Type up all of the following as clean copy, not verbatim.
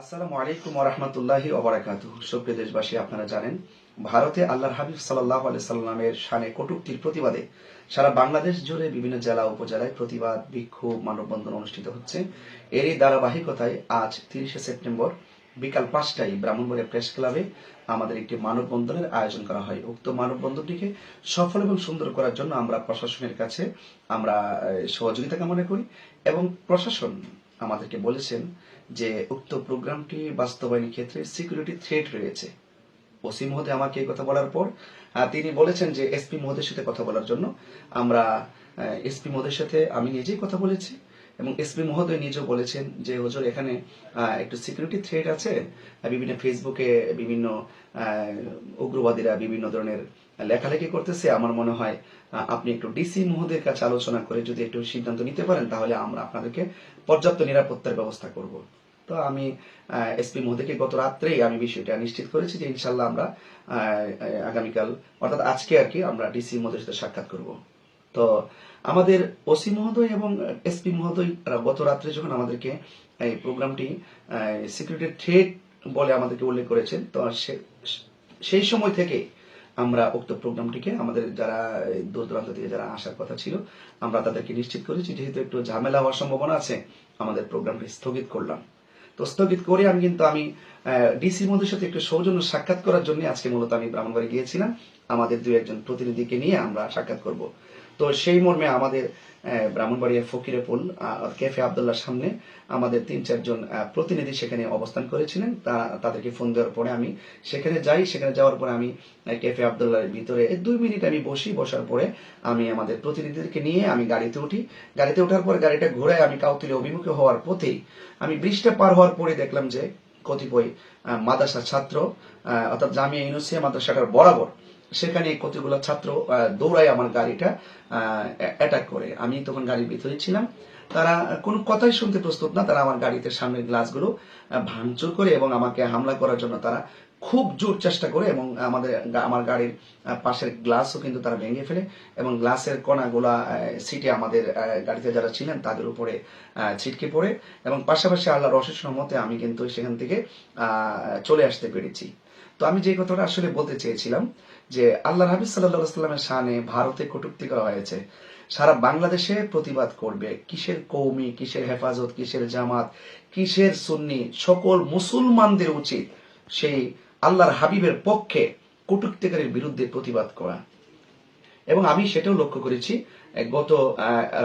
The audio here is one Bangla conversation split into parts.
আসসালামু আলাইকুম ওয়া রাহমাতুল্লাহি ওয়া বারাকাতুহু। সুপ্রিয় দেশবাসী, আপনারা জানেন ভারতে আল্লাহর হাবিব সাল্লাল্লাহু আলাইহি সাল্লামের শানে কটূক্তির প্রতিবাদে সারা বাংলাদেশ জুড়ে বিভিন্ন জেলা উপজেলায় প্রতিবাদ, বিক্ষোভ, মানববন্ধন অনুষ্ঠিত হচ্ছে। এরই ধারাবাহিকতায় আজ 30শে সেপ্টেম্বর বিকাল 5টায় ব্রাহ্মণবাড়িয়া প্রেস ক্লাবে আমাদের একটি মানববন্ধনের আয়োজন করা হয়। উক্ত মানববন্ধনটিকে সফল এবং সুন্দর করার জন্য আমরা প্রশাসনের কাছে আমরা সহযোগিতা কামনা করি এবং প্রশাসন আমাদেরকে বলেছেন যে উক্ত প্রোগ্রামটি বাস্তবায়নের ক্ষেত্রে সিকিউরিটি থ্রেট রয়েছে। ওসি মহোদয় আমাকে এই কথা বলার পর তিনি বলেছেন যে এসপি মহোদয়ের সাথে কথা বলার জন্য। আমরা এসপি মহোদয়ের সাথে আমি নিজেই কথা বলেছি এবং এসপি মহোদয় নিজেও বলেছেন যে হুজুর এখানে একটু সিকিউরিটি থ্রেট আছে। বিভিন্ন ফেসবুকে বিভিন্ন উগ্রবাদীরা বিভিন্ন ধরনের লেখালেখি করতেছে। আমার মনে হয় আপনি একটু ডিসি মহোদয়ের কাছে আলোচনা করে যদি একটু সিদ্ধান্ত নিতে পারেন তাহলে আমরা আপনাদেরকে পর্যাপ্ত নিরাপত্তার ব্যবস্থা করব। তো আমি এসপি মহোদয়কে গত রাত্রেই আমি বিষয়টা নিশ্চিত করেছি যে ইনশাল্লাহ আমরা আগামীকাল অর্থাৎ আজকে আর কি আমরা ডিসি মহোদয়ের সাথে সাক্ষাৎ করব। তো আমাদের ওসি মহোদয় এবং এসপি মহোদয় গত রাত্রে যখন আমাদেরকে এই প্রোগ্রামটি সিকিউরিটি থ্রেট বলে আমাদেরকে উল্লেখ করেছেন, তো সেই সময় থেকে আমরা উক্ত প্রোগ্রামটিকে আমাদের যারা দূর দূরান্ত থেকে যারা আসার কথা ছিল আমরা তাদেরকে নিশ্চিত করেছি। যেহেতু একটু ঝামেলা হওয়ার সম্ভাবনা আছে, আমাদের প্রোগ্রামটি স্থগিত করলাম। তো স্থগিত করে আমি ডিসির মধ্যে সাথে একটু সৌজন্য সাক্ষাৎ করার জন্য আজকে মূলত আমি ব্রাহ্মণবাড়ি গিয়েছিলাম। আমাদের দুই একজন প্রতিনিধিকে নিয়ে আমরা সাক্ষাৎ করব। তো সেই মর্মে আমাদের ব্রাহ্মণবাড়িয়ার ফকিরেপুল ক্যাফে আবদুল্লাহর সামনে আমাদের 3-4 জন প্রতিনিধি সেখানে অবস্থান করেছিলেন। তাদেরকে ফোন দেওয়ার পরে আমি সেখানে যাই। সেখানে যাওয়ার পরে আমি ক্যাফে আবদুল্লাহর ভিতরে 2 মিনিট আমি বসার পরে আমি আমাদের প্রতিনিধিদেরকে নিয়ে আমি গাড়িতে উঠি। গাড়িতে ওঠার পরে গাড়িটা ঘোরায় আমি কাউতুলি অভিমুখে হওয়ার পথেই আমি ব্রিজটা পার হওয়ার পরে দেখলাম যে কতিপয় মাদ্রাসা ছাত্র অর্থাৎ জামিয়া ইউনুসিয়া মাদ্রাসাটার বরাবর সেখানে কতগুলো ছাত্র দৌড়ায় আমার গাড়িটা অ্যাটাক করে। আমি তখন গাড়ির ভিতরে ছিলাম। তারা কোনো কথাই শুনতে প্রস্তুত না। তারা আমার গাড়িতে সামনের গ্লাসগুলো ভাঙচুর করে এবং আমাকে হামলা করার জন্য তারা খুব জোর চেষ্টা করে এবং আমার গাড়ির পাশের গ্লাসও কিন্তু তারা ভেঙে ফেলে এবং গ্লাসের কণাগুলা সিটে আমাদের গাড়িতে যারা ছিলেন তাদের উপরে ছিটকে পড়ে এবং পাশাপাশি আল্লাহর অশেষ রহমতে আমি কিন্তু সেখান থেকে চলে আসতে পেরেছি। তো আমি যে কথাটা আসলে বলতে চেয়েছিলাম যে আল্লাহর হাবিব সাল্লাল্লাহু আলাইহি সাল্লামের শানে ভারতে কটূক্তি করা হয়েছে, সারা বাংলাদেশে প্রতিবাদ করবে। কিসের কওমি, কিসের হেফাজত, কিসের জামাত, কিসের সুন্নি, সকল মুসলমানদের উচিত সেই আল্লাহর হাবিবের পক্ষে কটূক্তিকারীর বিরুদ্ধে প্রতিবাদ করা। এবং আমি সেটাও লক্ষ্য করেছি গত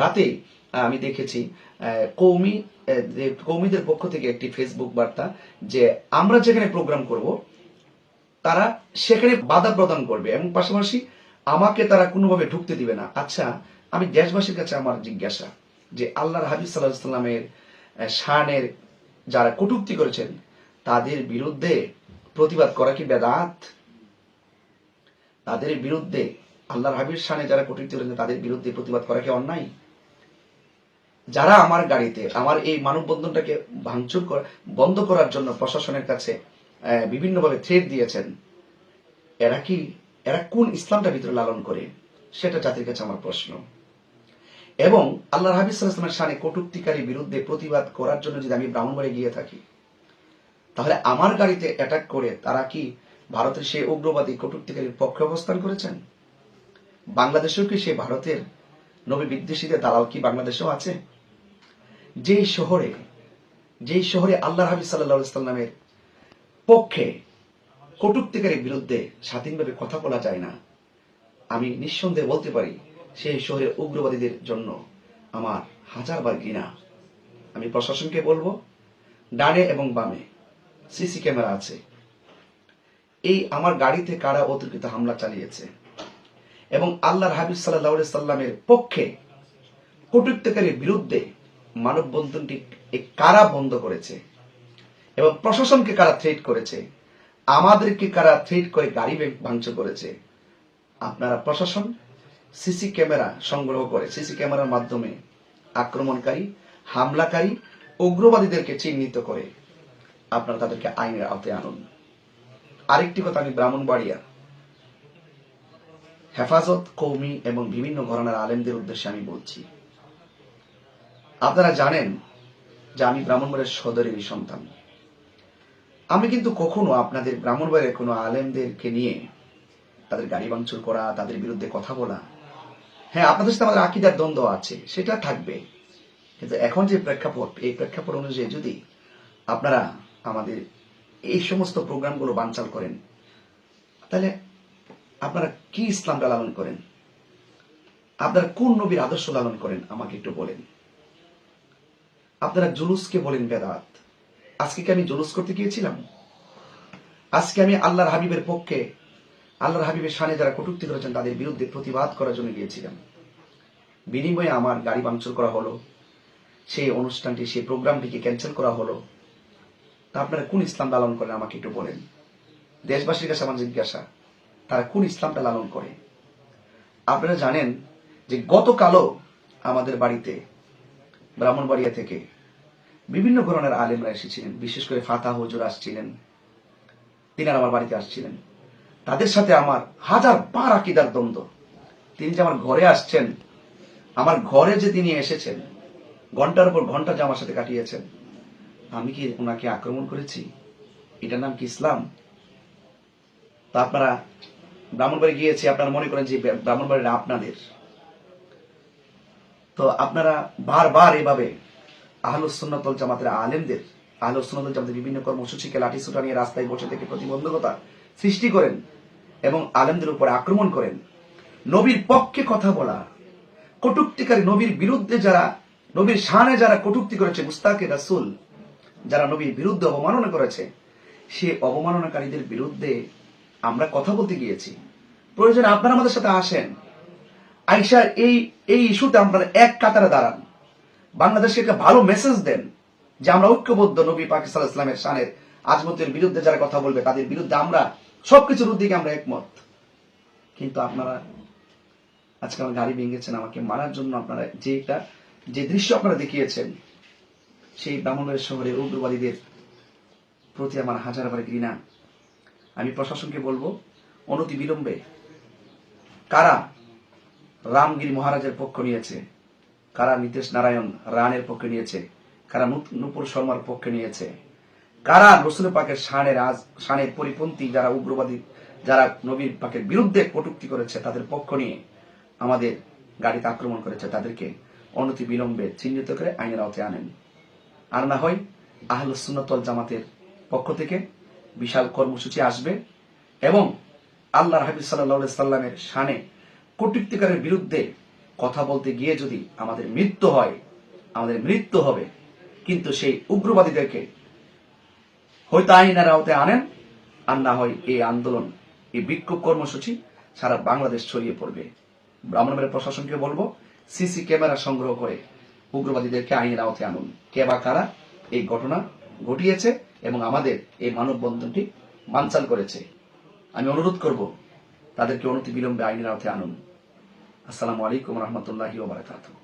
রাতেই আমি দেখেছি কৌমিদের পক্ষ থেকে একটি ফেসবুক বার্তা যে আমরা যেখানে প্রোগ্রাম করব তারা সেখানে বাধা প্রদান করবে এবং পাশাপাশি আমাকে তারা কোনোভাবে ঢুকতে দিবে না। আচ্ছা, আমি দেশবাসীর কাছে আমার জিজ্ঞাসা যে আল্লাহর হাবিব সাল্লাল্লাহু আলাইহি সাল্লামের শানের যারা কটূক্তি করেছেন তাদের বিরুদ্ধে প্রতিবাদ করা কি বেদাত? তাদের বিরুদ্ধে আল্লাহর হাবিবের শানে যারা কটূক্তি করেছেন তাদের বিরুদ্ধে প্রতিবাদ করা কি অন্যায়? যারা আমার গাড়িতে আমার এই মানববন্ধনটাকে ভাঙচুর বন্ধ করার জন্য প্রশাসনের কাছে বিভিন্নভাবে থ্রেট দিয়েছেন, এরা কোন ইসলামটা ভিতরে লালন করে? সেটা জাতির কাছে আমার প্রশ্ন। এবং আল্লাহর হাবিব সাল্লাল্লাহু আলাইহি ওয়াসাল্লামের শানে কটূক্তিকারীর বিরুদ্ধে প্রতিবাদ করার জন্য যদি আমি ব্রাহ্মণবাড়ি গিয়ে থাকি তাহলে আমার গাড়িতে অ্যাটাক করে তারা কি ভারতের সেই উগ্রবাদী কটূক্তিকারীর পক্ষে অবস্থান করেছেন? বাংলাদেশেও কি সেই ভারতের নবী বিদ্বেষীদের দালাল কি বাংলাদেশেও আছে? যেই শহরে আল্লাহর হাবিব সাল্লাল্লাহু আলাইহি ওয়াসাল্লামের পক্ষে কটূক্তিকারীর বিরুদ্ধে স্বাধীনভাবে কথা বলা যায় না, আমি নিঃসন্দেহে বলতে পারি সেই শহরের উগ্রবাদীদের জন্য আমার হাজারবার ঘৃণা। আমি প্রশাসনকে বলবো, ডানে এবং বামে সিসি ক্যামেরা আছে, এই আমার গাড়িতে কারা অতর্কিত হামলা চালিয়েছে এবং আল্লাহর হাবিব সাল্লাল্লাহু আলাইহি সাল্লামের পক্ষে কটূক্তিকারীর বিরুদ্ধে মানববন্ধনটি কারা বন্ধ করেছে এবং প্রশাসনকে কারা থ্রেট করেছে, আমাদেরকে কারা থ্রেট করে গাড়ি ভাঙচুর করেছে। আপনারা প্রশাসন সিসি ক্যামেরা সংগ্রহ করে সিসি ক্যামেরার মাধ্যমে আক্রমণকারী, হামলাকারী, উগ্রবাদীদেরকে চিহ্নিত করে আপনারা তাদেরকে আইনের আওতায় আনুন। আরেকটি কথা আমি ব্রাহ্মণবাড়িয়া হেফাজত, কওমি এবং বিভিন্ন ঘরানার আলেমদের উদ্দেশ্যে আমি বলছি, আপনারা জানেন যে আমি ব্রাহ্মণবাড়িয়ার সদরেরই সন্তান। আমি কিন্তু কখনো আপনাদের ব্রাহ্মণবাড়ির কোনো আলেমদেরকে নিয়ে তাদের গাড়ি ভাঙচুর করা, তাদের বিরুদ্ধে কথা বলা, হ্যাঁ আপনাদের সাথে আমাদের আকীদার দ্বন্দ্ব আছে, সেটা থাকবে, কিন্তু এখন যে প্রেক্ষাপট, এই প্রেক্ষাপট অনুযায়ী যদি আপনারা আমাদের এই সমস্ত প্রোগ্রামগুলো বানচাল করেন, তাহলে আপনারা কি ইসলামটা লালন করেন? আপনারা কোন নবীর আদর্শ লালন করেন আমাকে একটু বলেন। আপনারা জুলুসকে বলেন বেদাত। আজকে কি আমি জুলুস করতে গিয়েছিলাম? আজকে আমি আল্লাহর হাবিবের পক্ষে, আল্লাহর হাবিবের শানে যারা কটূক্তি করেছেন তাদের বিরুদ্ধে প্রতিবাদ করার জন্য গিয়েছিলাম। বিনিময়ে আমার গাড়ি ভাঙচুর করা হলো, সেই অনুষ্ঠানটি, সেই প্রোগ্রামটিকে ক্যান্সেল করা হলো। তা আপনারা কোন ইসলাম লালন করেন আমাকে একটু বলেন। দেশবাসীর কাছে আমার জিজ্ঞাসা, তারা কোন ইসলামটা লালন করে? আপনারা জানেন যে গতকালও আমাদের বাড়িতে ব্রাহ্মণবাড়িয়া থেকে বিভিন্ন ধরনের আলেমরা এসেছিলেন, বিশেষ করে ফাতা হুজুর আসছিলেন, তিনারা আমার বাড়িতে আসছিলেন। তাদের সাথে আমার হাজার বার আকীদার দ্বন্দ্ব। তিনি যে আমার ঘরে আসছেন, আমার ঘরে যে তিনি এসেছেন, ঘন্টার পর ঘন্টা যে আমার সাথে কাটিয়েছেন, আমি কি ওনাকে আক্রমণ করেছি? এটার নাম কি ইসলাম? তা আপনারা ব্রাহ্মণবাড়ি গিয়েছি, আপনারা মনে করেন যে ব্রাহ্মণবাড়িটা আপনাদের। তো আপনারা বারবার এভাবে আহলুস সুন্নাত ওয়াল জামাতের আলেমদের, আহলুস সুন্নাত ওয়াল জামাতের বিভিন্ন কর্মসূচিকে লাঠিসোঁটা নিয়ে রাস্তায় বসে থেকে প্রতিবন্ধকতা সৃষ্টি করেন এবং আলেমদের উপরে আক্রমণ করেন। নবীর পক্ষে কথা বলা, কটূক্তিকারী, নবীর বিরুদ্ধে যারা, নবীর শানে যারা কটূক্তি করেছে, মুস্তাকে রাসূল যারা নবীর বিরুদ্ধে অবমাননা করেছে, সে অবমাননাকারীদের বিরুদ্ধে আমরা কথা বলতে গিয়েছি। প্রয়োজনে আপনারা আমাদের সাথে আসেন, আইসা এই ইস্যুতে আপনারা এক কাতারে দাঁড়ান, বাংলাদেশকে একটা ভালো মেসেজ দেন যে আমরা ঐক্যবদ্ধ, নবী পাক সাল্লাল্লাহু আলাইহি ওয়াসাল্লামের শানের আজমতের বিরুদ্ধে যারা কথা বলবে তাদের বিরুদ্ধে আমরা সবকিছুর উদ্দিকে আমরা একমত। কিন্তু আপনারা আজকে আমার গাড়ি ভেঙেছেন আমাকে মারার জন্য। আপনারা যে দৃশ্য আপনারা দেখিয়েছেন, সেই ব্রাহ্মণবাড়িয়া শহরের উগ্রবাদীদের প্রতি আমার হাজারবার ঘৃণা। আমি প্রশাসনকে বলবো, অনতি বিলম্বে কারা রামগিরি মহারাজের পক্ষ নিয়েছে, কারা নীতিশ নারায়ণ রানের পক্ষে নিয়েছে, কারা নূপুর শর্মার পক্ষে নিয়েছে, কারা রসুল পাকের শানের পরিপন্থী যারা উগ্রবাদী, যারা নবীর পাকের বিরুদ্ধে কটূক্তি করেছে, তাদের পক্ষ নিয়ে আমাদের গাড়িতে আক্রমণ করেছে, তাদেরকে অনতি বিলম্বে চিহ্নিত করে আইনের আওতায় আনেন। আর না হয় আহলুস সুন্নাত ওয়াল জামাতের পক্ষ থেকে বিশাল কর্মসূচি আসবে এবং আল্লাহর হাবিব সাল্লাল্লাহু আলাইহি সাল্লামের শানে কটূক্তিকারের বিরুদ্ধে কথা বলতে গিয়ে যদি আমাদের মৃত্যু হয়, আমাদের মৃত্যু হবে। কিন্তু সেই উগ্রবাদীদেরকে হয়তো আইনের আওতায় আনেন, আর না হয় এই আন্দোলন, এই বিক্ষোভ কর্মসূচি সারা বাংলাদেশ ছড়িয়ে পড়বে। ব্রাহ্মণবাড়িয়া প্রশাসনকে বলবো, সিসি ক্যামেরা সংগ্রহ করে উগ্রবাদীদেরকে আইনের আওতায় আনুন। কে বা কারা এই ঘটনা ঘটিয়েছে এবং আমাদের এই মানববন্ধনটি বানচাল করেছে, আমি অনুরোধ করব তাদেরকে অনতি বিলম্বে আইনের আওতায় আনুন। আসসালামু আলাইকুম রহমতুল্লাহি ওয়া বারাকাতুহু।